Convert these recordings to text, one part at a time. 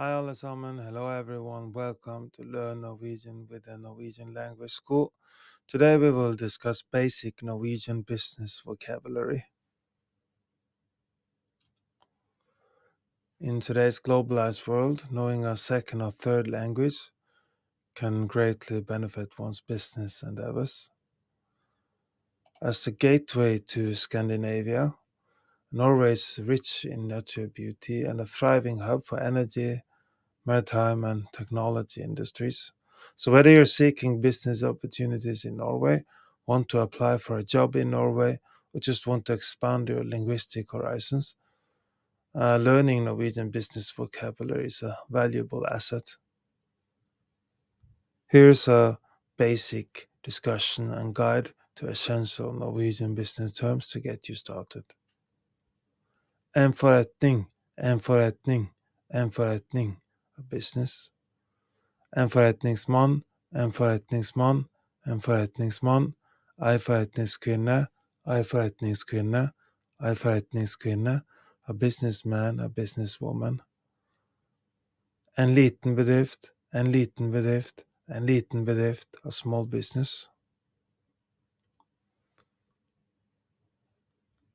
Hi alle sammen, hello everyone, welcome to Learn Norwegian with the Norwegian Language School. Today we will discuss basic Norwegian business vocabulary. In today's globalized world, knowing a second or third language can greatly benefit one's business endeavors. As the gateway to Scandinavia, Norway is rich in natural beauty and a thriving hub for energy, maritime and technology industries. So whether you're seeking business opportunities in Norway, want to apply for a job in Norway, or just want to expand your linguistic horizons, learning Norwegian business vocabulary is a valuable asset. Here's a basic discussion and guide to essential Norwegian business terms to get you started. En forretning, en forretning, en forretning, a business. En forretningsmann, en forretningsmann, en forretningsmann, ei forretningskvinne, ei forretningskvinne, ei forretningskvinne, a businessman, a businesswoman. En liten bedrift, en liten bedrift, en liten bedrift, a small business.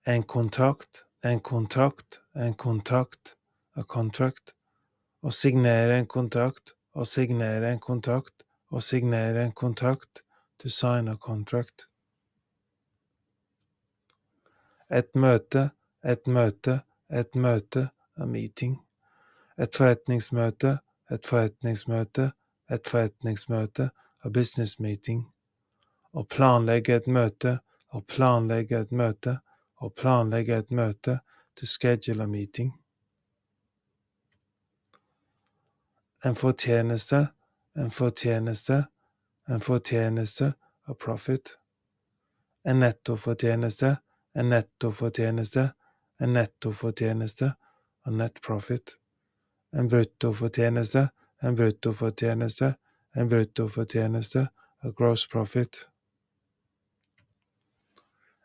En kontrakt, en kontrakt, en kontrakt, a contract. Å signere en kontrakt, å signere en kontrakt, å signere en kontrakt, to sign a contract. Et møte, et møte, et møte, a meeting. Et forretningsmøte, et forretningsmøte, et forretningsmøte, a business meeting. Å planlegge et møte, å planlegge et møte, å planlegge et møte, to schedule a meeting. En fortjeneste, en fortjeneste, en fortjeneste, a profit. En nettofortjeneste, en nettofortjeneste, en nettofortjeneste, a net profit. En bruttofortjeneste, en bruttofortjeneste, en bruttofortjeneste, a gross profit.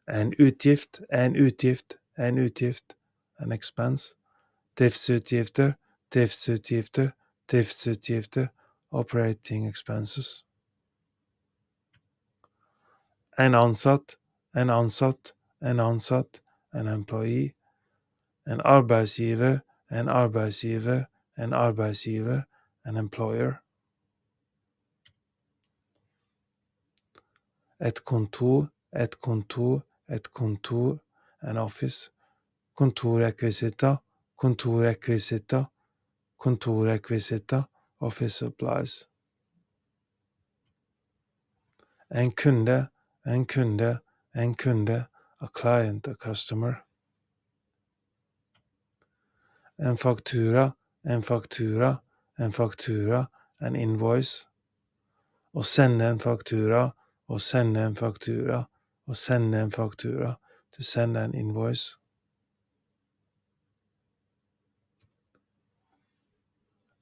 En utgift, en utgift, en utgift, an expense. Driftsutgifter, driftsutgifter, driftsutgifter, operating expenses. En ansatt, en ansatt, en ansatt, an employee. En arbeidsgiver, en arbeidsgiver, en arbeidsgiver, an employer. Et kontor, et kontor, et kontor, an office. Kontorrekvisitter, kontorrekvisitter, kontorrekvisitter, office supplies. En kunde, en kunde, en kunde, a client, a customer. En faktura, en faktura, en faktura, an invoice. Å sende en faktura, å sende en faktura, å sende en faktura, to send an invoice.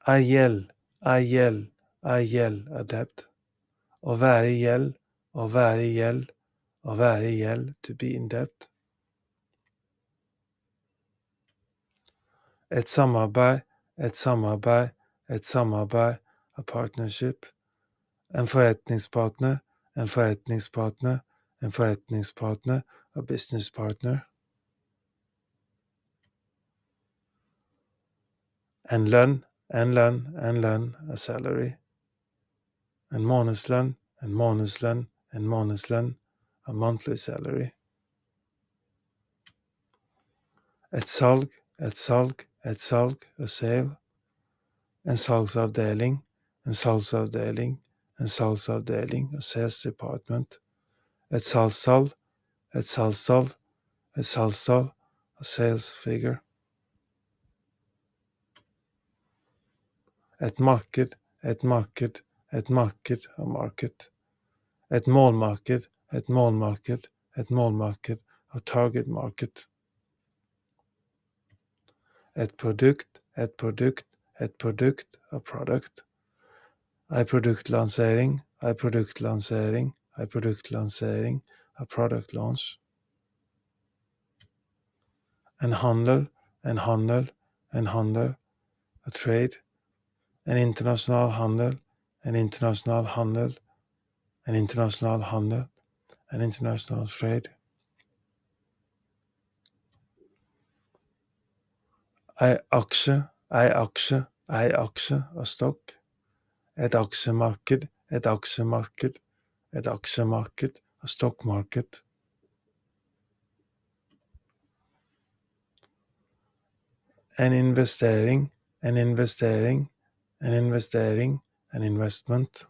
Ei gjeld, ei gjeld, ei gjeld, a debt. Å være i gjeld, å være i gjeld, å være i gjeld, to be in debt. Et samarbeid, et samarbeid, et samarbeid, a partnership. En forretningspartner, en forretningspartner, en forretningspartner, a business partner. En lønn, en lønn, en lønn, a salary. En månedslønn, en månedslønn, en månedslønn, a monthly salary. Et salg, et salg, et salg, a sale. En salgsavdeling, en salgsavdeling, en salgsavdeling, a sales department. Et salgstall, et salgstall, et salgstall, a sales figure. Et marked, et marked, et marked, a market. Et målmarked, et målmarked, et målmarked, a target market. Et produkt, et produkt, et produkt, a product. Ei produktlansering, ei produktlansering, ei produktlansering, a product launch. En handel, en handel, en handel, a trade. en internasjonal handel, en internasjonal handel, en internasjonal handel, en international trade. Ei aksje, ei aksje, ei aksje, a stock. Et aksjemarked, et aksjemarked, et aksjemarked, a stock market. En investering, en investering, en investering, an investment.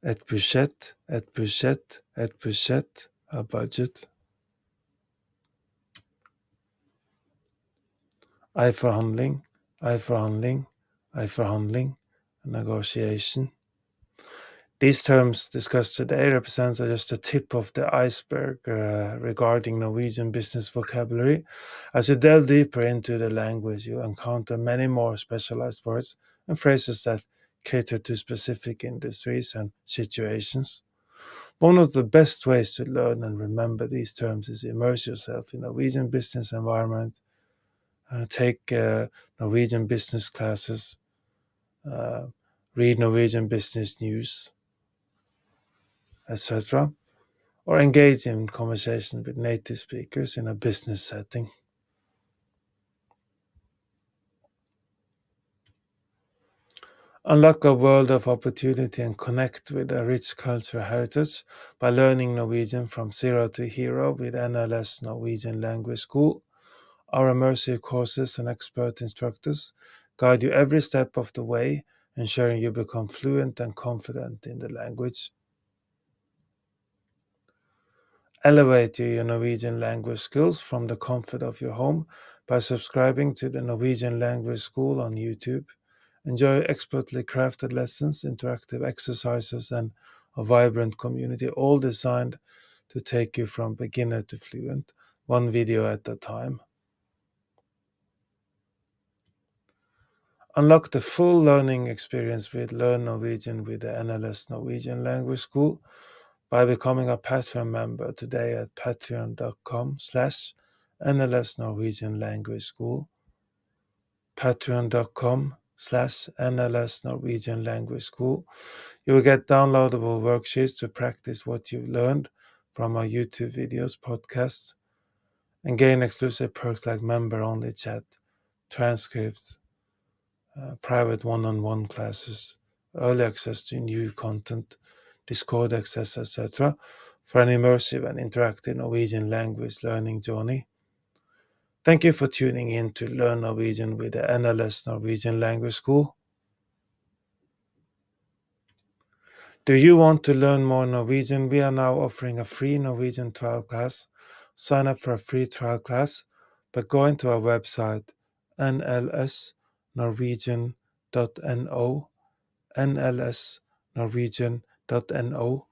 Et budsjett, et budsjett, et budsjett, a budget. Ei forhandling, ei forhandling, ei forhandling, a negotiation. These terms discussed today represent just the tip of the iceberg regarding Norwegian business vocabulary. As you delve deeper into the language, you'll encounter many more specialized words and phrases that cater to specific industries and situations. One of the best ways to learn and remember these terms is immerse yourself in Norwegian business environment, take Norwegian business classes, uh, read Norwegian business news, etc., or engage in conversation with native speakers in a business setting. Unlock a world of opportunity and connect with a rich cultural heritage by learning Norwegian from zero to hero with NLS Norwegian Language School. Our immersive courses and expert instructors guide you every step of the way, ensuring you become fluent and confident in the language. Elevate your Norwegian language skills from the comfort of your home by subscribing to the Norwegian Language School on YouTube. Enjoy expertly crafted lessons, interactive exercises, and a vibrant community, all designed to take you from beginner to fluent, one video at a time. Unlock the full learning experience with Learn Norwegian with the NLS Norwegian Language School by becoming a Patreon member today at patreon.com/NLS Norwegian Language School. Patreon.com/NLS Norwegian Language School. You will get downloadable worksheets to practice what you've learned from our YouTube videos, podcasts, and gain exclusive perks like member-only chat, transcripts, private one-on-one classes, early access to new content, Discord access, etc., for an immersive and interactive Norwegian language learning journey. Thank you for tuning in to Learn Norwegian with the NLS Norwegian Language School. Do you want to learn more Norwegian? We are now offering a free Norwegian trial class. Sign up for a free trial class by going to our website nlsnorwegian.no, nlsnorwegian.no,